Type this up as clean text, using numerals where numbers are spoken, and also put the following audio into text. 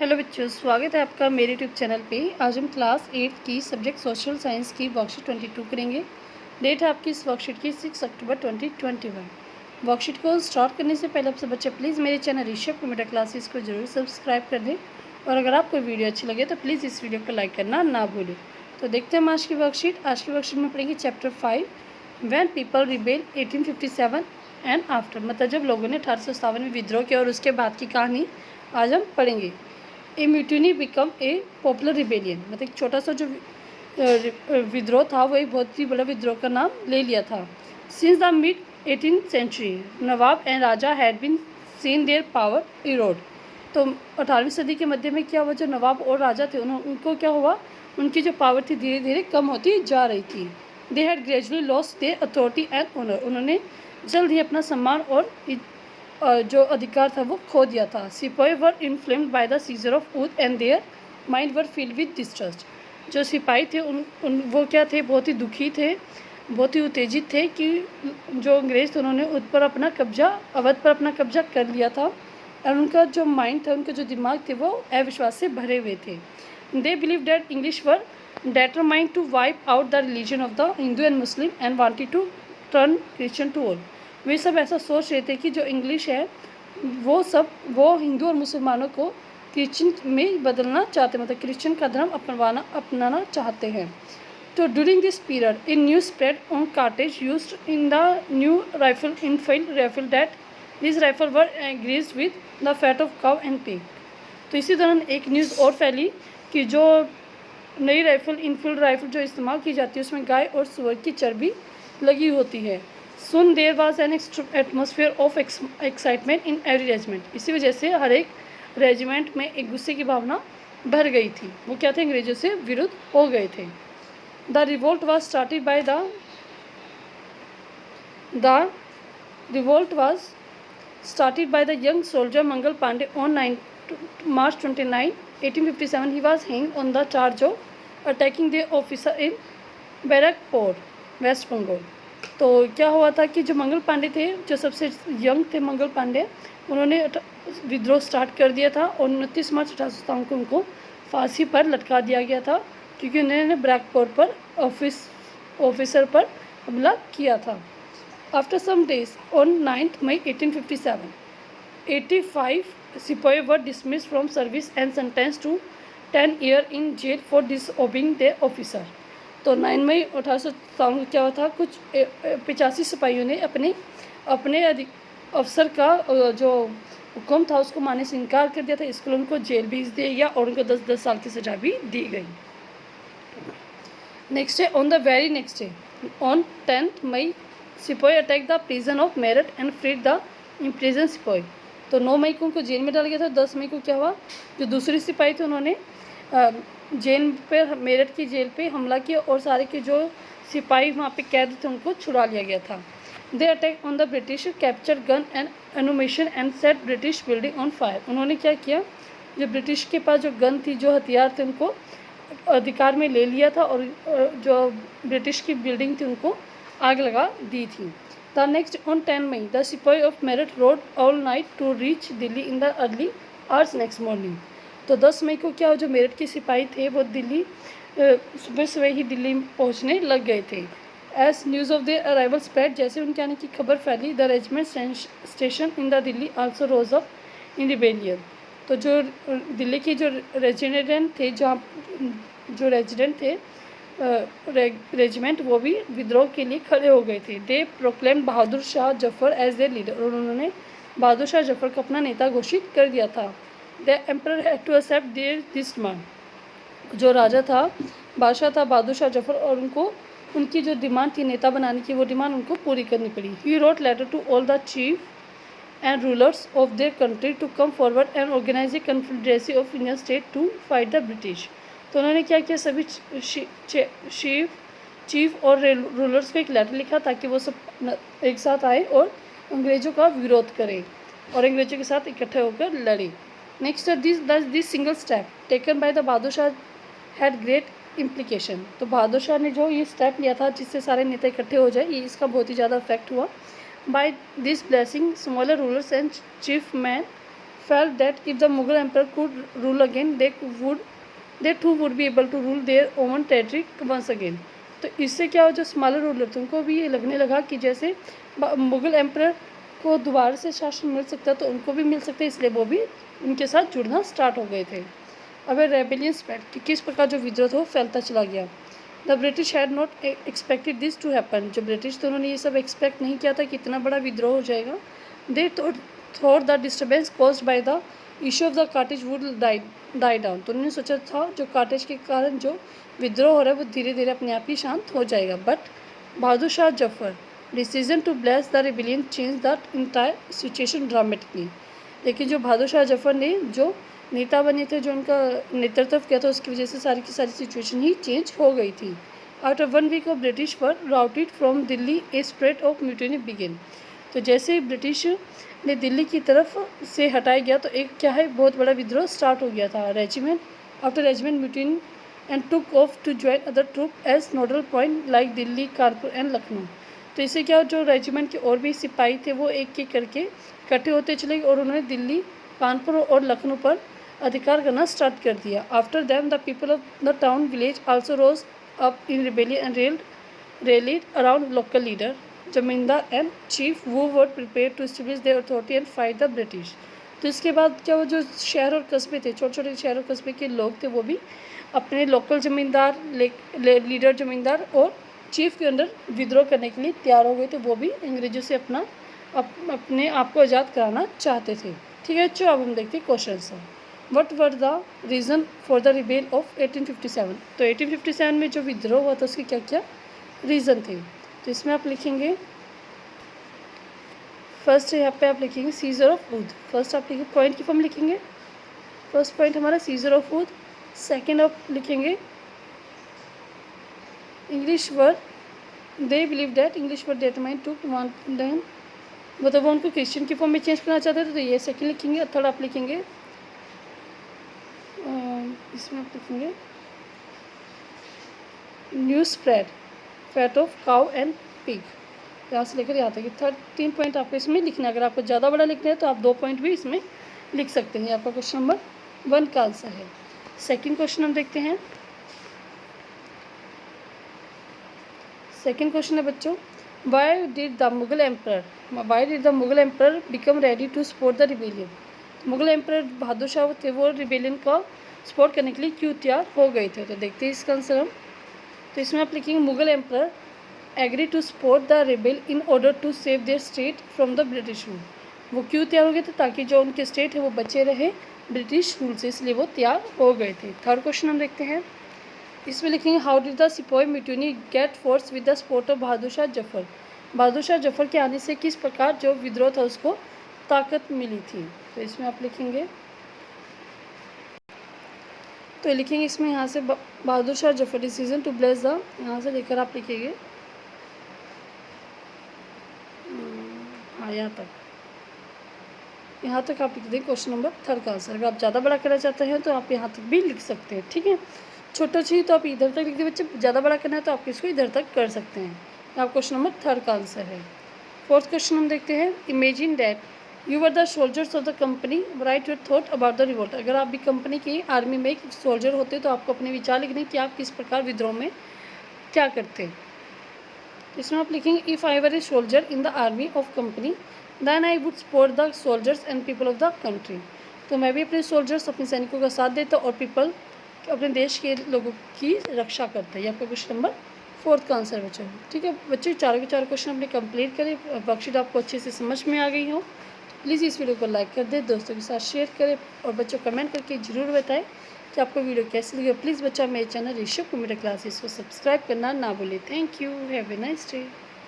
Hello बच्चों, स्वागत है आपका मेरे यूट्यूब चैनल पे। आज हम क्लास 8 की सब्जेक्ट सोशल साइंस की वर्कशीट 22 करेंगे। डेट है आपकी इस वर्कशीट की 6 अक्टूबर 2021। वर्कशीट को स्टार्ट करने से पहले आपसे बच्चे प्लीज़ मेरे चैनल ऋषभ कंप्यूटर क्लासेस को जरूर सब्सक्राइब कर दें, और अगर आपको वीडियो अच्छी लगे तो प्लीज़ इस वीडियो को लाइक करना ना भूलें। तो देखते हैं हम आज की वर्कशीट। आज की वर्कशीट में पढ़ेंगे chapter 5, when people rebel 1857 and after, मतलब जब लोगों ने 1857 में विद्रोह किया और उसके बाद की कहानी आज हम पढ़ेंगे। A mutiny become a popular rebellion, मतलब एक छोटा सा जो विद्रोह था वो एक बहुत ही बड़ा विद्रोह का नाम ले लिया था। Since the mid 18th century nawab and raja had been seen their power erode. तो 18वीं सदी के मध्य में क्या हुआ, जो नवाब और राजा थे उनको क्या हुआ, उनकी जो पावर थी धीरे धीरे कम होती जा रही थी। They had gradually lost their authority and honour, उन्होंने जल्द ही अपना सम्मान और जो अधिकार था वो खो दिया था। Sipahi were inflamed by the seizure of Awadh and their mind were filled with distrust. जो सिपाही थे वो क्या थे, बहुत ही दुखी थे, बहुत ही उत्तेजित थे कि जो अंग्रेज थे उन्होंने उद पर अपना कब्जा, अवध पर अपना कब्जा कर लिया था, और उनका जो माइंड था, उनका जो दिमाग थे वो अविश्वास से भरे हुए थे। They believe that English were determined to wipe out the religion of the Hindu and Muslim and wanted to turn Christian to all. वे सब ऐसा सोच रहे थे कि जो इंग्लिश है वो हिंदू और मुसलमानों को क्रिश्चियन में बदलना चाहते, मतलब क्रिश्चियन का धर्म अपनाना चाहते हैं। तो during this period in new spread on cartridge used in the new rifle Enfield rifle that this rifle were greased with the fat of cow and pig. तो इसी दौरान एक न्यूज़ और फैली कि जो नई राइफल इनफील्ड राइफल जो इस्तेमाल की जाती है उसमें गाय और सूअर की चर्बी लगी होती है। Soon there was an atmosphere of excitement in every regiment. इसी वजह से हर एक रेजिमेंट में एक गुस्से की भावना भर गई थी। वो क्या थे, अंग्रेजों से विरुद्ध हो गए थे। The revolt was started by the revolt was started by the young soldier Mangal Pandey on March 29, 1857. He was hanged on the charge of attacking the officer in Barrackpore, West Bengal. तो क्या हुआ था कि जो मंगल पांडे थे, जो सबसे यंग थे मंगल पांडे, उन्होंने विद्रोह स्टार्ट कर दिया था और 29 मार्च 1857 को उनको फांसी पर लटका दिया गया था, क्योंकि उन्होंने बैरकपुर पर ऑफिसर पर हमला किया था। After some days on 9 May 1857, 85 sipahi were dismissed from service and sentenced to 10 year in jail for disobeying the officer. तो 9 मई 1857 को क्या हुआ था, कुछ 85 सिपाहियों ने अपने अफसर का जो हुक्म था उसको मानने से इनकार कर दिया था। इसके लिए उनको जेल भेज दिया गया और उनको 10-10 साल की सज़ा भी दी गई। Next day, on the very next day on 10 May sipahi attack the prison of Meerut and freed the imprison sipahi. तो 9 मई को उनको जेल में डाल गया था। 10 मई को क्या हुआ, जो दूसरे सिपाही थे उन्होंने जेल पे, मेरठ की जेल पे हमला किया और सारे के जो सिपाही वहाँ पे कैद थे उनको छुड़ा लिया गया था। They attack on the British, capture gun and ammunition and set British building on fire. उन्होंने क्या किया, जो ब्रिटिश के पास जो गन थी, जो हथियार थे, उनको अधिकार में ले लिया था और जो ब्रिटिश की बिल्डिंग थी उनको आग लगा दी थी। The next on 10 May, the Sipahi of Meerut rode all night to reach Delhi in the early hours next morning. तो 10 मई को क्या हो, जो मेरठ के सिपाही थे वो दिल्ली सुबह सुबह ही दिल्ली पहुंचने लग गए थे। As news of their arrival spread, जैसे उनके आने की खबर फैली, the regiment station in the Delhi also rose up in rebellion. तो जो दिल्ली के जो रेजिडेंट थे, जो रेजिडेंट थे रेजिमेंट, वो भी विद्रोह के लिए खड़े हो गए थे। They proclaim Bahadur Shah Zafar as their leader, और उन्होंने बहादुर शाह जफर को अपना नेता घोषित कर दिया था। The emperor had to accept their this demand. जो राजा था, बादशाह था बहादुर शाह जफर, और उनकी जो डिमांड थी नेता बनाने की, वो डिमांड उनको पूरी करनी पड़ी। He wrote letter to all the chief and rulers of their country to come forward and organise a confederacy of Indian state to fight the British. तो उन्होंने क्या किया, सभी चीफ और रूलर्स को एक लेटर लिखा ताकि वो सब एक साथ आए और अंग्रेज़ों का विरोध करें और अंग्रेज़ों के साथ इकट्ठे होकर लड़े। Next, this single step taken by the Bahadur Shah had great implication. तो बहादुर शाह ने जो ये स्टेप लिया था जिससे सारे नेता इकट्ठे हो जाए, ये इसका बहुत ही ज़्यादा इफेक्ट हुआ। By this blessing smaller rulers and chief man felt that if the Mughal emperor could rule again, they too would be able to rule their own territory once again. तो इससे क्या हो, जो स्मॉलर रूलर थे उनको भी ये लगने लगा कि जैसे मुग़ल एम्परर को दोबारा से शासन मिल सकता है तो उनको भी मिल सकता है, इसलिए वो भी उनके साथ जुड़ना स्टार्ट हो गए थे. अब रेबेलियन स्प्रेड कि किस प्रकार जो विद्रोह था वो फैलता चला गया. The British had not expected this to happen. जो ब्रिटिश थे उन्होंने ये सब एक्सपेक्ट नहीं किया था कि इतना बड़ा विद्रोह हो जाएगा. They thought the disturbance caused by the issue of the cartridge would die down. तो उन्होंने सोचा था जो कार्टेज के कारण जो विद्रोह हो रहा है वो धीरे धीरे अपने आप ही शांत हो जाएगा. But Bahadur Shah Zafar decision to bless the rebellion change the entire situation dramatically. लेकिन जो बहादुर शाह जफर ने जो नेता बने थे, जो उनका नेतृत्व किया था, उसकी वजह से सारी की सारी सिचुएशन ही चेंज हो गई थी. After 1 week of British were routed from Delhi a spread of mutiny begin. तो जैसे ही ब्रिटिश ने दिल्ली की तरफ से हटाया गया तो एक क्या है बहुत बड़ा विद्रोह स्टार्ट हो गया था. Regiment after regiment mutinied and took off to join other troop as nodal point like Delhi, Kanpur and Lucknow. तो इससे क्या जो रेजिमेंट के और भी सिपाही थे वो एक एक करके इकट्ठे होते चले गए और उन्होंने दिल्ली, कानपुर और लखनऊ पर अधिकार करना स्टार्ट कर दिया. After them the people of the town village also rose up in rebellion and rallied around local leader, zamindar and chief who were prepared to establish their authority and fight the British. तो इसके बाद क्या वो जो शहर और कस्बे थे, छोटे छोटे शहर और कस्बे के लोग थे, वो भी अपने लोकल जमींदार, लीडर जमींदार और चीफ के अंदर विद्रोह करने के लिए तैयार हो गए थे. वो भी अंग्रेजों से अपने आप को आज़ाद कराना चाहते थे. ठीक है बच्चों, अब हम देखते हैं क्वेश्चन से. What were the reason for the rebel of 1857. तो 1857 में जो विद्रोह हुआ था उसके क्या क्या रीज़न थे. तो इसमें आप लिखेंगे फर्स्ट, यहाँ पे आप लिखेंगे सीजर ऑफ वुड. फर्स्ट आप लिखेंगे पॉइंट की फॉर्म लिखेंगे. फर्स्ट पॉइंट हमारा सीजर ऑफ वुड. सेकेंड आप लिखेंगे English word, they believe that English word determine to want them, मतलब वो उनको क्रिश्चियन की फॉर्म में चेंज करना चाहते थे, तो ये सेकेंड लिखेंगे. थर्ड आप लिखेंगे इसमें आप लिखेंगे news spread fat of cow and pig. यहाँ से लेकर यहाँ तक 3 पॉइंट आपको इसमें लिखना है. अगर आपको ज़्यादा बड़ा लिखना है तो आप 2 पॉइंट भी इसमें लिख सकते हैं. आपका क्वेश्चन नंबर 1 का आंसर है. सेकंड क्वेश्चन हम देखते हैं. सेकंड क्वेश्चन है बच्चों, why did the Mughal emperor become ready to support the rebellion. Mughal emperor Bahadur Shah थे, वो रिबेलियन का सपोर्ट करने के लिए क्यों तैयार हो गए थे. तो देखते हैं इसका आंसर हम. तो इसमें आप लिखेंगे Mughal emperor agree to support the rebel in order to save their state from the British rule. वो क्यों तैयार हो गए थे, ताकि जो उनके स्टेट है वो बचे रहे ब्रिटिश रूल से, इसलिए वो तैयार हो गए थे. थर्ड क्वेश्चन हम देखते हैं. इसमें लिखेंगे how did the sipahi mutiny get force with the support of Bahadur Shah Zafar. Bahadur Shah Zafar के आने से किस प्रकार जो विद्रोह था उसको ताकत मिली थी. तो इसमें आप लिखेंगे, तो लिखेंगे इसमें यहाँ से Bahadur Shah Zafar decision to bless the, यहाँ से लेकर आप लिखेंगे हाँ यहाँ तक आप लिख दें क्वेश्चन नंबर 3 का आंसर. अगर आप ज़्यादा बड़ा करना चाहते हैं तो आप यहाँ तक भी लिख सकते हैं. ठीक है, छोटा चाहिए तो आप इधर तक लिख दें बच्चे, ज़्यादा बड़ा करना है तो आप इसको इधर तक कर सकते हैं. आप क्वेश्चन नंबर 3 का आंसर है. फोर्थ क्वेश्चन हम देखते हैं. Imagine that you were the soldiers of the company, right your thought about the revolt. अगर आप भी कंपनी की आर्मी में एक सोल्जर होते तो आपको अपने विचार लिखने कि आप किस प्रकार विद्रोह में क्या करते. इसमें आप लिखेंगे if I were a soldier in the army of company then I would support the soldiers and people of the country. तो मैं भी अपने सोल्जर्स, अपने सैनिकों का साथ देता और पीपल, अपने देश के लोगों की रक्षा करता है. ये आपका क्वेश्चन नंबर 4 का आंसर बच्चों. ठीक है बच्चों, चारों के 4 क्वेश्चन अपने कंप्लीट करें. वर्कशीट आपको अच्छे से समझ में आ गई हो तो प्लीज़ इस वीडियो को लाइक कर दें, दोस्तों के साथ शेयर करें और बच्चों कमेंट करके ज़रूर बताएं कि आपको वीडियो कैसी लगी. प्लीज़ बच्चा मेरे चैनल ऋषभ कंप्यूटर क्लासेस को सब्सक्राइब करना ना भूलें. Thank you, have a nice day.